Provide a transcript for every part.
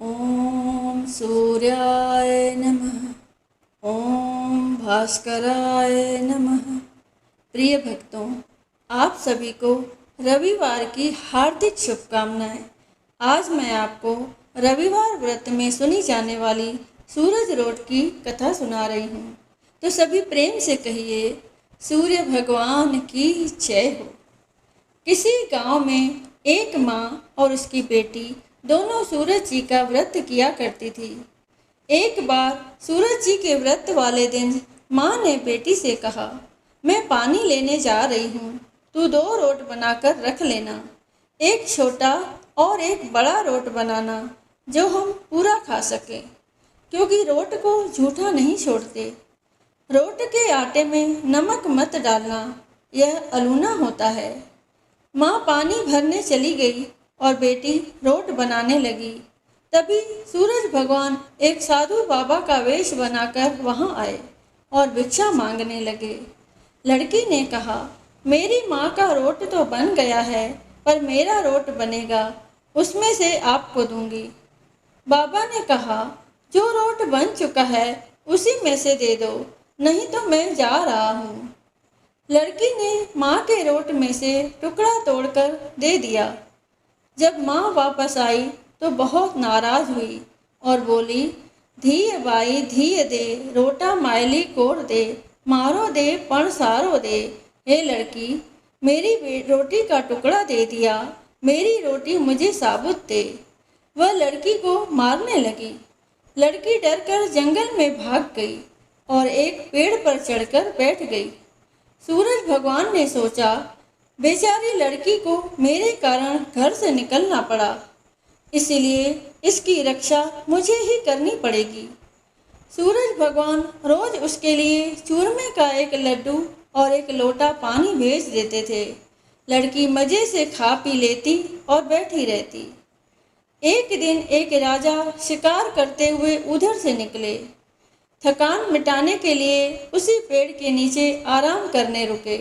ओम सूर्याय नमः। ओम भास्कराय नमः। प्रिय भक्तों, आप सभी को रविवार की हार्दिक शुभकामनाएं। आज मैं आपको रविवार व्रत में सुनी जाने वाली सूरज रोट की कथा सुना रही हूँ। तो सभी प्रेम से कहिए, सूर्य भगवान की जय हो। किसी गांव में एक माँ और उसकी बेटी दोनों सूरज जी का व्रत किया करती थी। एक बार सूरज जी के व्रत वाले दिन माँ ने बेटी से कहा, मैं पानी लेने जा रही हूँ, तू 2 रोट बनाकर रख लेना। एक छोटा और एक बड़ा रोट बनाना, जो हम पूरा खा सकें, क्योंकि रोट को झूठा नहीं छोड़ते। रोट के आटे में नमक मत डालना, यह अलूना होता है। माँ पानी भरने चली गई और बेटी रोट बनाने लगी। तभी सूरज भगवान एक साधु बाबा का वेश बनाकर वहां आए और भिक्षा मांगने लगे। लड़की ने कहा, मेरी माँ का रोट तो बन गया है, पर मेरा रोट बनेगा, उसमें से आपको दूंगी। बाबा ने कहा, जो रोट बन चुका है उसी में से दे दो, नहीं तो मैं जा रहा हूँ। लड़की ने माँ के रोट में से टुकड़ा तोड़कर दे दिया। जब माँ वापस आई तो बहुत नाराज हुई और बोली, धीय बाई धीय दे, रोटा मायली कोर दे, मारो दे पण सारो दे। हे लड़की, मेरी रोटी का टुकड़ा दे दिया, मेरी रोटी मुझे साबुत दे। वह लड़की को मारने लगी। लड़की डरकर जंगल में भाग गई और एक पेड़ पर चढ़कर बैठ गई। सूरज भगवान ने सोचा, बेचारी लड़की को मेरे कारण घर से निकलना पड़ा, इसलिए इसकी रक्षा मुझे ही करनी पड़ेगी। सूरज भगवान रोज उसके लिए चूरमे का एक लड्डू और एक लोटा पानी भेज देते थे। लड़की मजे से खा पी लेती और बैठी रहती। एक दिन एक राजा शिकार करते हुए उधर से निकले। थकान मिटाने के लिए उसी पेड़ के नीचे आराम करने रुके।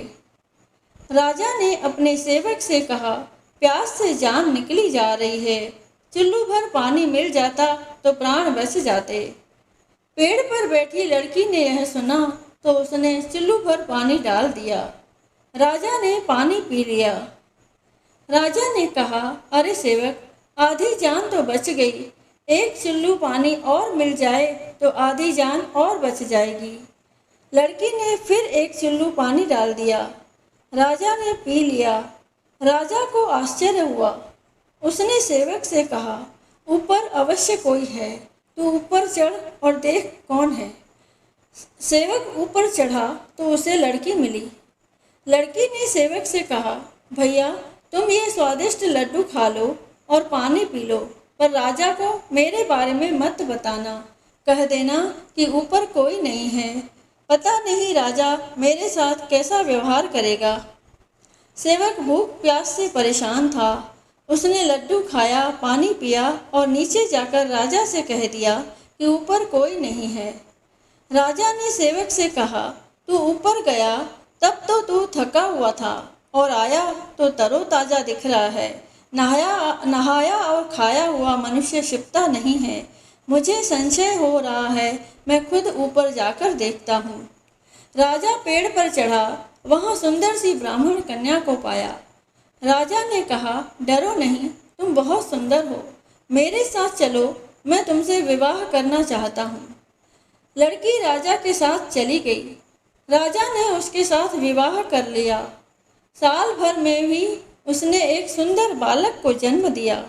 राजा ने अपने सेवक से कहा, प्यास से जान निकली जा रही है, चुल्लू भर पानी मिल जाता तो प्राण बच जाते। पेड़ पर बैठी लड़की ने यह सुना तो उसने चुल्लू भर पानी डाल दिया। राजा ने पानी पी लिया। राजा ने कहा, अरे सेवक, आधी जान तो बच गई, एक चुल्लू पानी और मिल जाए तो आधी जान और बच जाएगी। लड़की ने फिर एक चुल्लू पानी डाल दिया। राजा ने पी लिया। राजा को आश्चर्य हुआ। उसने सेवक से कहा, ऊपर अवश्य कोई है, तू ऊपर चढ़ और देख कौन है। सेवक ऊपर चढ़ा तो उसे लड़की मिली। लड़की ने सेवक से कहा, भैया, तुम ये स्वादिष्ट लड्डू खा लो और पानी पी लो, पर राजा को मेरे बारे में मत बताना। कह देना कि ऊपर कोई नहीं है, पता नहीं राजा मेरे साथ कैसा व्यवहार करेगा। सेवक भूख प्यास से परेशान था। उसने लड्डू खाया, पानी पिया और नीचे जाकर राजा से कह दिया कि ऊपर कोई नहीं है। राजा ने सेवक से कहा, तू ऊपर गया तब तो तू थका हुआ था और आया तो तरोताजा दिख रहा है। नहाया और खाया हुआ मनुष्य शिपता नहीं है। मुझे संशय हो रहा है, मैं खुद ऊपर जाकर देखता हूँ। राजा पेड़ पर चढ़ा, वहाँ सुंदर सी ब्राह्मण कन्या को पाया। राजा ने कहा, डरो नहीं, तुम बहुत सुंदर हो, मेरे साथ चलो, मैं तुमसे विवाह करना चाहता हूँ। लड़की राजा के साथ चली गई। राजा ने उसके साथ विवाह कर लिया। साल भर में भी उसने एक सुंदर बालक को जन्म दिया।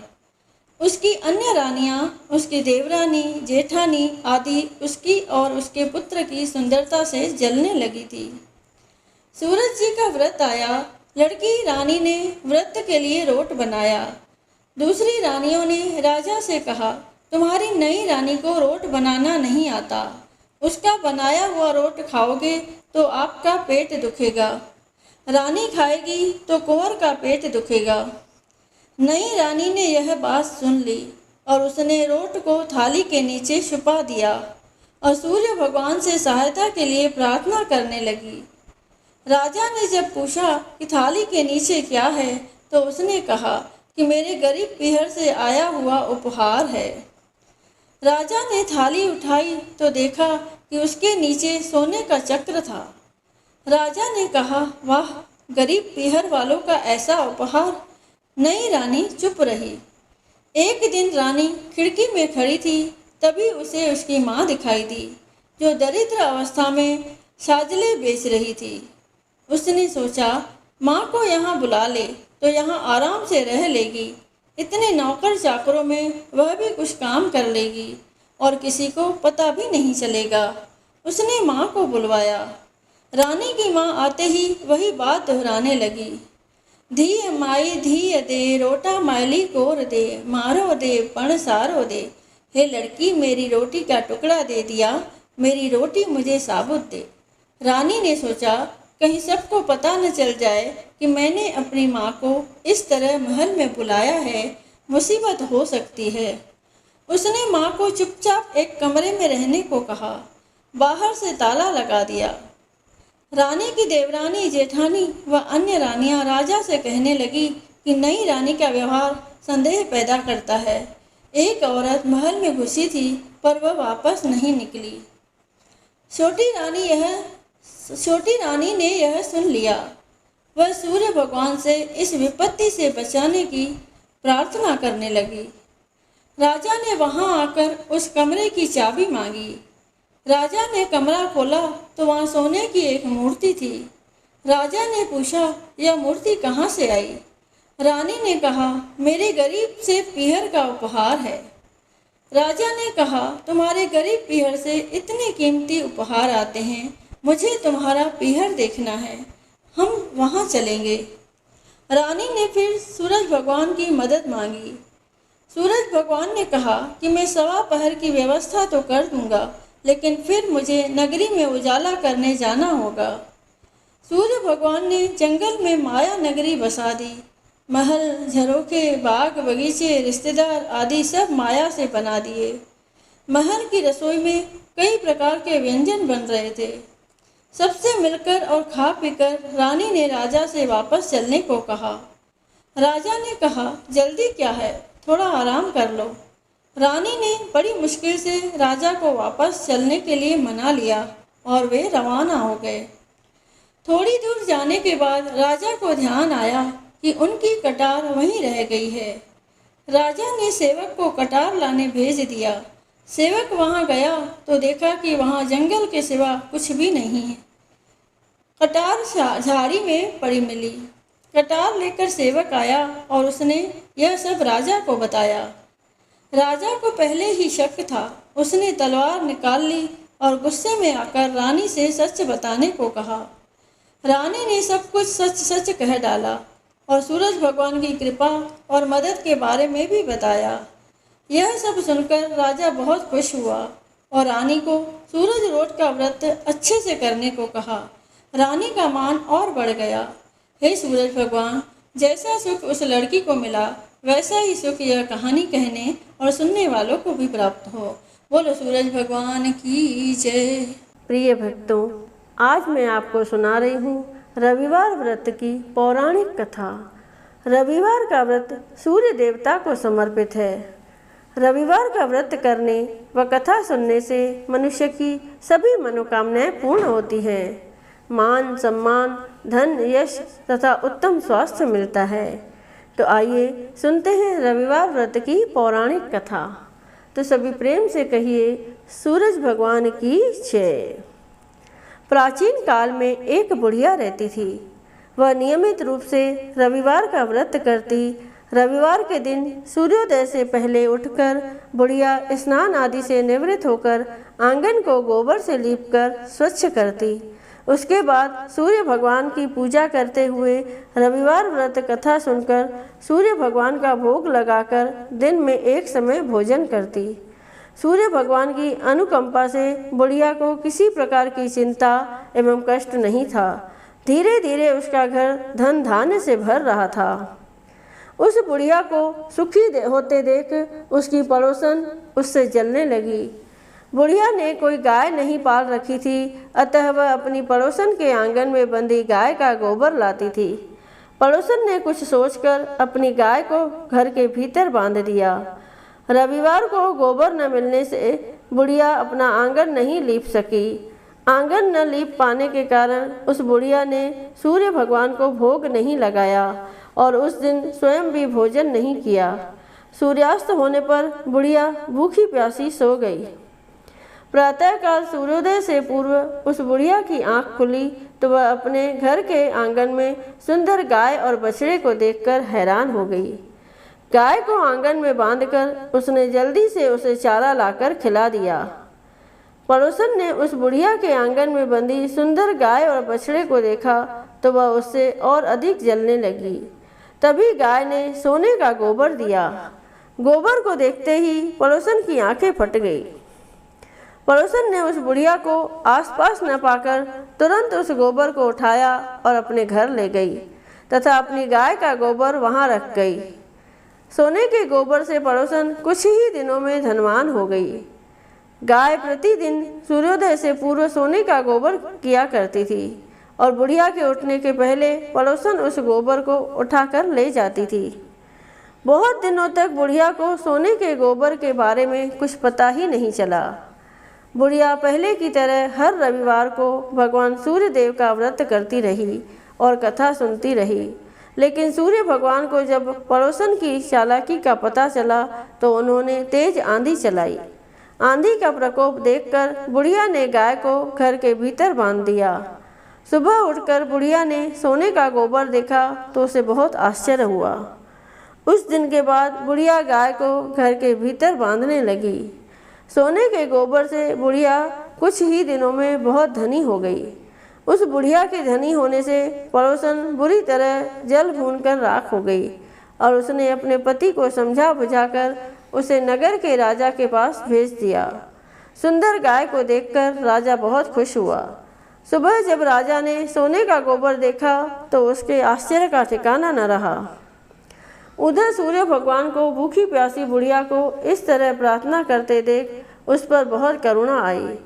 उसकी अन्य रानियां, उसकी देवरानी, जेठानी आदि उसकी और उसके पुत्र की सुंदरता से जलने लगी थी। सूरज जी का व्रत आया। लड़की रानी ने व्रत के लिए रोट बनाया। दूसरी रानियों ने राजा से कहा, तुम्हारी नई रानी को रोट बनाना नहीं आता, उसका बनाया हुआ रोट खाओगे तो आपका पेट दुखेगा, रानी खाएगी तो कुंवर का पेट दुखेगा। नई रानी ने यह बात सुन ली और उसने रोट को थाली के नीचे छुपा दिया और सूर्य भगवान से सहायता के लिए प्रार्थना करने लगी। राजा ने जब पूछा कि थाली के नीचे क्या है, तो उसने कहा कि मेरे गरीब पीहर से आया हुआ उपहार है। राजा ने थाली उठाई तो देखा कि उसके नीचे सोने का चक्र था। राजा ने कहा, वाह, गरीब पीहर वालों का ऐसा उपहार। नई रानी चुप रही। एक दिन रानी खिड़की में खड़ी थी, तभी उसे उसकी माँ दिखाई दी, जो दरिद्र अवस्था में साजले बेच रही थी। उसने सोचा, माँ को यहाँ बुला ले तो यहाँ आराम से रह लेगी। इतने नौकर चाकरों में वह भी कुछ काम कर लेगी और किसी को पता भी नहीं चलेगा। उसने माँ को बुलवाया। रानी की माँ आते ही वही बात दोहराने लगी। धी माई धी दे, रोटा मैली कोर दे, मारो दे पण सारो दे। हे लड़की, मेरी रोटी का टुकड़ा दे दिया, मेरी रोटी मुझे साबुत दे। रानी ने सोचा, कहीं सबको पता न चल जाए कि मैंने अपनी माँ को इस तरह महल में बुलाया है, मुसीबत हो सकती है। उसने माँ को चुपचाप एक कमरे में रहने को कहा, बाहर से ताला लगा दिया। रानी की देवरानी, जेठानी व अन्य रानियां राजा से कहने लगी कि नई रानी का व्यवहार संदेह पैदा करता है। एक औरत महल में घुसी थी पर वह वापस नहीं निकली। छोटी रानी ने यह सुन लिया। वह सूर्य भगवान से इस विपत्ति से बचाने की प्रार्थना करने लगी। राजा ने वहां आकर उस कमरे की चाबी मांगी। राजा ने कमरा खोला तो वहां सोने की एक मूर्ति थी। राजा ने पूछा, यह मूर्ति कहाँ से आई? रानी ने कहा, मेरे गरीब से पीहर का उपहार है। राजा ने कहा, तुम्हारे गरीब पीहर से इतने कीमती उपहार आते हैं, मुझे तुम्हारा पीहर देखना है, हम वहाँ चलेंगे। रानी ने फिर सूरज भगवान की मदद मांगी। सूरज भगवान ने कहा कि मैं सवा पहर की व्यवस्था तो कर दूंगा, लेकिन फिर मुझे नगरी में उजाला करने जाना होगा। सूर्य भगवान ने जंगल में माया नगरी बसा दी। महल, झरोखे, बाग बगीचे, रिश्तेदार आदि सब माया से बना दिए। महल की रसोई में कई प्रकार के व्यंजन बन रहे थे। सबसे मिलकर और खा पीकर रानी ने राजा से वापस चलने को कहा। राजा ने कहा, जल्दी क्या है, थोड़ा आराम कर लो। रानी ने बड़ी मुश्किल से राजा को वापस चलने के लिए मना लिया और वे रवाना हो गए। थोड़ी दूर जाने के बाद राजा को ध्यान आया कि उनकी कटार वहीं रह गई है। राजा ने सेवक को कटार लाने भेज दिया। सेवक वहां गया तो देखा कि वहां जंगल के सिवा कुछ भी नहीं है। कटार झाड़ी में पड़ी मिली। कटार लेकर सेवक आया और उसने यह सब राजा को बताया। राजा को पहले ही शक था। उसने तलवार निकाल ली और गुस्से में आकर रानी से सच बताने को कहा। रानी ने सब कुछ सच सच कह डाला और सूरज भगवान की कृपा और मदद के बारे में भी बताया। यह सब सुनकर राजा बहुत खुश हुआ और रानी को सूरज रोट का व्रत अच्छे से करने को कहा। रानी का मान और बढ़ गया। हे सूरज भगवान, जैसा सुख उस लड़की को मिला वैसा ही सुख यह कहानी कहने और सुनने वालों को भी प्राप्त हो। बोलो सूरज भगवान की जय। प्रिय भक्तों, आज मैं आपको सुना रही हूँ रविवार व्रत की पौराणिक कथा। रविवार का व्रत सूर्य देवता को समर्पित है। रविवार का व्रत करने व कथा सुनने से मनुष्य की सभी मनोकामनाएं पूर्ण होती हैं। मान, सम्मान, धन, यश तथा उत्तम स्वास्थ्य मिलता है। तो आइए सुनते हैं रविवार व्रत की पौराणिक कथा। तो सभी प्रेम से कहिए, सूरज भगवान की जय। प्राचीन काल में एक बुढ़िया रहती थी। वह नियमित रूप से रविवार का व्रत करती। रविवार के दिन सूर्योदय से पहले उठकर बुढ़िया स्नान आदि से निवृत्त होकर आंगन को गोबर से लीपकर स्वच्छ करती। उसके बाद सूर्य भगवान की पूजा करते हुए रविवार व्रत कथा सुनकर सूर्य भगवान का भोग लगाकर दिन में एक समय भोजन करती। सूर्य भगवान की अनुकंपा से बुढ़िया को किसी प्रकार की चिंता एवं कष्ट नहीं था। धीरे धीरे उसका घर धन धान्य से भर रहा था। उस बुढ़िया को सुखी होते देख उसकी पड़ोसन उससे जलने लगी। बुढ़िया ने कोई गाय नहीं पाल रखी थी, अतः वह अपनी पड़ोसन के आंगन में बंधी गाय का गोबर लाती थी। पड़ोसन ने कुछ सोचकर अपनी गाय को घर के भीतर बांध दिया। रविवार को गोबर न मिलने से बुढ़िया अपना आंगन नहीं लीप सकी। आंगन न लीप पाने के कारण उस बुढ़िया ने सूर्य भगवान को भोग नहीं लगाया और उस दिन स्वयं भी भोजन नहीं किया। सूर्यास्त होने पर बुढ़िया भूखी प्यासी सो गई। प्रातःकाल सूर्योदय से पूर्व उस बुढ़िया की आंख खुली तो वह अपने घर के आंगन में सुंदर गाय और बछड़े को देखकर हैरान हो गई। गाय को आंगन में बांधकर उसने जल्दी से उसे चारा लाकर खिला दिया। पड़ोसन ने उस बुढ़िया के आंगन में बंधी सुंदर गाय और बछड़े को देखा तो वह उससे और अधिक जलने लगी। तभी गाय ने सोने का गोबर दिया। गोबर को देखते ही पड़ोसन की आंखें फट गई। पड़ोसन ने उस बुढ़िया को आसपास न पाकर तुरंत उस गोबर को उठाया और अपने घर ले गई तथा अपनी गाय का गोबर वहां रख गई। सोने के गोबर से पड़ोसन कुछ ही दिनों में धनवान हो गई। गाय प्रतिदिन सूर्योदय से पूर्व सोने का गोबर किया करती थी और बुढ़िया के उठने के पहले पड़ोसन उस गोबर को उठाकर ले जाती थी। बहुत दिनों तक बुढ़िया को सोने के गोबर के बारे में कुछ पता ही नहीं चला। बुढ़िया पहले की तरह हर रविवार को भगवान सूर्य देव का व्रत करती रही और कथा सुनती रही। लेकिन सूर्य भगवान को जब पड़ोसन की चालाकी का पता चला तो उन्होंने तेज आंधी चलाई। आंधी का प्रकोप देखकर बुढ़िया ने गाय को घर के भीतर बांध दिया। सुबह उठकर बुढ़िया ने सोने का गोबर देखा तो उसे बहुत आश्चर्य हुआ। उस दिन के बाद बुढ़िया गाय को घर के भीतर बांधने लगी। सोने के गोबर से बुढ़िया कुछ ही दिनों में बहुत धनी हो गई। उस बुढ़िया के धनी होने से पड़ोसन बुरी तरह जल भून कर राख हो गई और उसने अपने पति को समझा बुझाकर उसे नगर के राजा के पास भेज दिया। सुंदर गाय को देखकर राजा बहुत खुश हुआ। सुबह जब राजा ने सोने का गोबर देखा तो उसके आश्चर्य का ठिकाना न रहा। उधर सूर्य भगवान को भूखी प्यासी बुढ़िया को इस तरह प्रार्थना करते देख उस पर बहुत करुणा आई।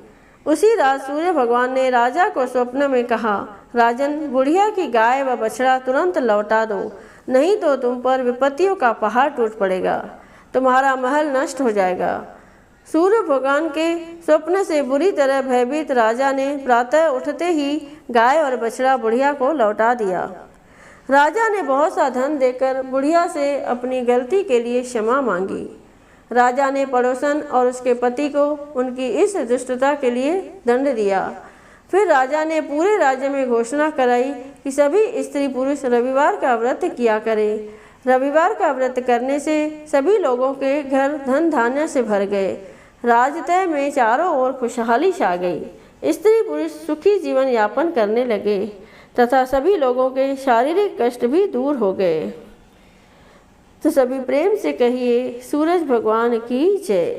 उसी रात सूर्य भगवान ने राजा को स्वप्न में कहा, राजन, बुढ़िया की गाय व बछड़ा तुरंत लौटा दो, नहीं तो तुम पर विपत्तियों का पहाड़ टूट पड़ेगा, तुम्हारा महल नष्ट हो जाएगा। सूर्य भगवान के स्वप्न से बुरी तरह भयभीत राजा ने प्रातः उठते ही गाय और बछड़ा बुढ़िया को लौटा दिया। राजा ने बहुत सा धन देकर बुढ़िया से अपनी गलती के लिए क्षमा मांगी। राजा ने पड़ोसन और उसके पति को उनकी इस दुष्टता के लिए दंड दिया। फिर राजा ने पूरे राज्य में घोषणा कराई कि सभी स्त्री पुरुष रविवार का व्रत किया करें। रविवार का व्रत करने से सभी लोगों के घर धन धान्य से भर गए। राजतय में चारों ओर खुशहाली छा गई। स्त्री पुरुष सुखी जीवन यापन करने लगे तथा सभी लोगों के शारीरिक कष्ट भी दूर हो गए। तो सभी प्रेम से कहिए, सूरज भगवान की जय।